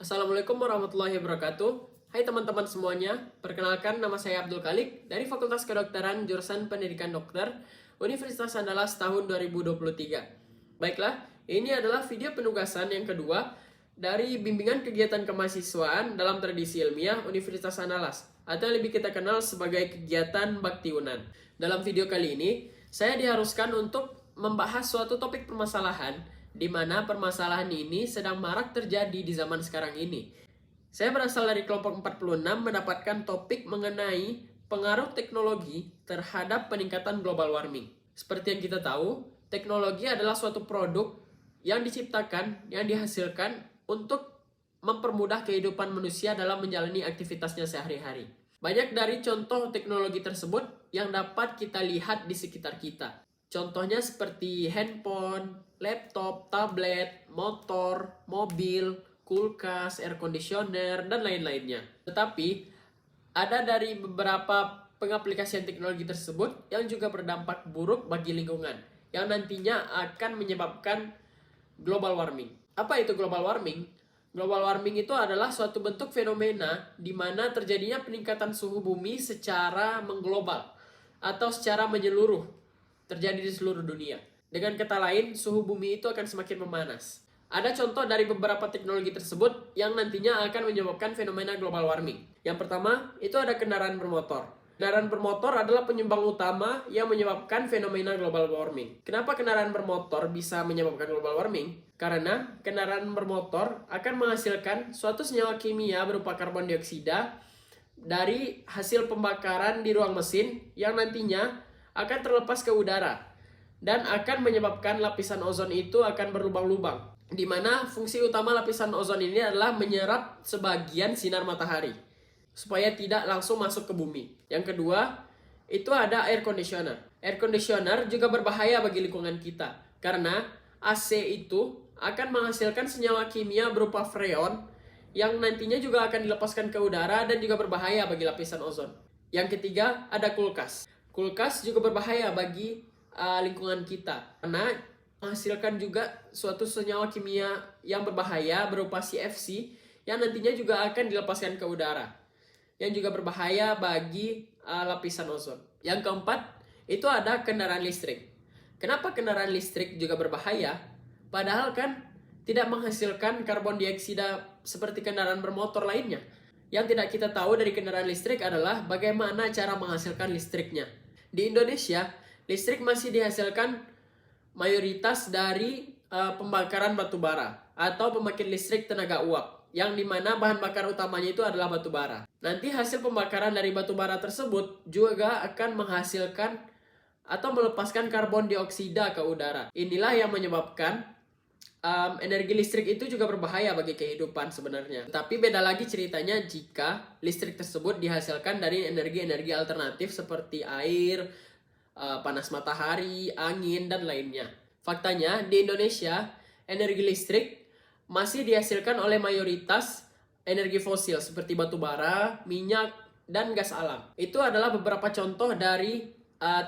Assalamualaikum warahmatullahi wabarakatuh. Hai teman-teman semuanya, perkenalkan nama saya Abdul Khalik dari Fakultas Kedokteran Jurusan Pendidikan Dokter Universitas Andalas tahun 2023. Baiklah, ini adalah video penugasan yang kedua dari bimbingan kegiatan kemahasiswaan dalam tradisi ilmiah Universitas Andalas atau yang lebih kita kenal sebagai kegiatan Bakti Unan. Dalam video kali ini, saya diharuskan untuk membahas suatu topik permasalahan di mana permasalahan ini sedang marak terjadi di zaman sekarang ini. Saya berasal dari kelompok 46 mendapatkan topik mengenai pengaruh teknologi terhadap peningkatan global warming. Seperti yang kita tahu, teknologi adalah suatu produk yang diciptakan, yang dihasilkan untuk mempermudah kehidupan manusia dalam menjalani aktivitasnya sehari-hari. Banyak dari contoh teknologi tersebut yang dapat kita lihat di sekitar kita. Contohnya seperti handphone, laptop, tablet, motor, mobil, kulkas, air conditioner, dan lain-lainnya. Tetapi, ada dari beberapa pengaplikasian teknologi tersebut yang juga berdampak buruk bagi lingkungan, yang nantinya akan menyebabkan global warming. Apa itu global warming? Global warming itu adalah suatu bentuk fenomena di mana terjadinya peningkatan suhu bumi secara mengglobal atau secara menyeluruh, terjadi di seluruh dunia. Dengan kata lain, suhu bumi itu akan semakin memanas. Ada contoh dari beberapa teknologi tersebut yang nantinya akan menyebabkan fenomena global warming. Yang pertama, itu ada kendaraan bermotor. Kendaraan bermotor adalah penyumbang utama yang menyebabkan fenomena global warming. Kenapa kendaraan bermotor bisa menyebabkan global warming? Karena kendaraan bermotor akan menghasilkan suatu senyawa kimia berupa karbon dioksida dari hasil pembakaran di ruang mesin yang nantinya akan terlepas ke udara dan akan menyebabkan lapisan ozon itu akan berlubang-lubang, di mana fungsi utama lapisan ozon ini adalah menyerap sebagian sinar matahari supaya tidak langsung masuk ke bumi. Yang kedua, itu ada air conditioner. Air conditioner juga berbahaya bagi lingkungan kita karena AC itu akan menghasilkan senyawa kimia berupa freon yang nantinya juga akan dilepaskan ke udara dan juga berbahaya bagi lapisan ozon. Yang ketiga, ada kulkas. Kulkas juga berbahaya bagi lingkungan kita karena menghasilkan juga suatu senyawa kimia yang berbahaya berupa CFC yang nantinya juga akan dilepaskan ke udara, yang juga berbahaya bagi lapisan ozon. Yang keempat, itu ada kendaraan listrik. Kenapa kendaraan listrik juga berbahaya? Padahal kan tidak menghasilkan karbon dioksida seperti kendaraan bermotor lainnya. Yang tidak kita tahu dari kendaraan listrik adalah bagaimana cara menghasilkan listriknya. Di Indonesia, listrik masih dihasilkan mayoritas dari pembakaran batu bara atau pembangkit listrik tenaga uap, yang dimana bahan bakar utamanya itu adalah batu bara. Nanti hasil pembakaran dari batu bara tersebut juga akan menghasilkan atau melepaskan karbon dioksida ke udara. Inilah yang menyebabkan energi listrik itu juga berbahaya bagi kehidupan sebenarnya. Tapi beda lagi ceritanya jika listrik tersebut dihasilkan dari energi-energi alternatif seperti air, panas matahari, angin, dan lainnya. Faktanya, di Indonesia, energi listrik masih dihasilkan oleh mayoritas energi fosil seperti batu bara, minyak, dan gas alam. Itu adalah beberapa contoh dari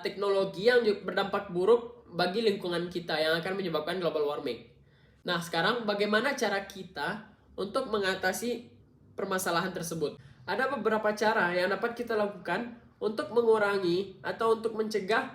teknologi yang berdampak buruk bagi lingkungan kita yang akan menyebabkan global warming. Nah, sekarang bagaimana cara kita untuk mengatasi permasalahan tersebut? Ada beberapa cara yang dapat kita lakukan untuk mengurangi atau untuk mencegah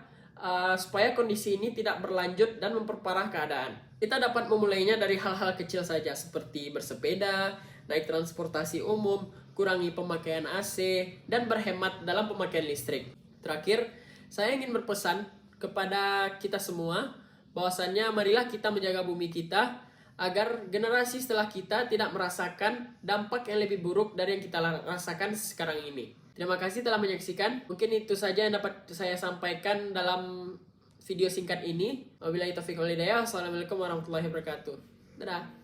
supaya kondisi ini tidak berlanjut dan memperparah keadaan. Kita dapat memulainya dari hal-hal kecil saja seperti bersepeda, naik transportasi umum, kurangi pemakaian AC, dan berhemat dalam pemakaian listrik. Terakhir, saya ingin berpesan kepada kita semua bahwasannya marilah kita menjaga bumi kita agar generasi setelah kita tidak merasakan dampak yang lebih buruk dari yang kita rasakan sekarang ini. Terima kasih telah menyaksikan. Mungkin itu saja yang dapat saya sampaikan dalam video singkat ini. Wabillahi taufiq wal hidayah. Wassalamualaikum warahmatullahi wabarakatuh. Dadah.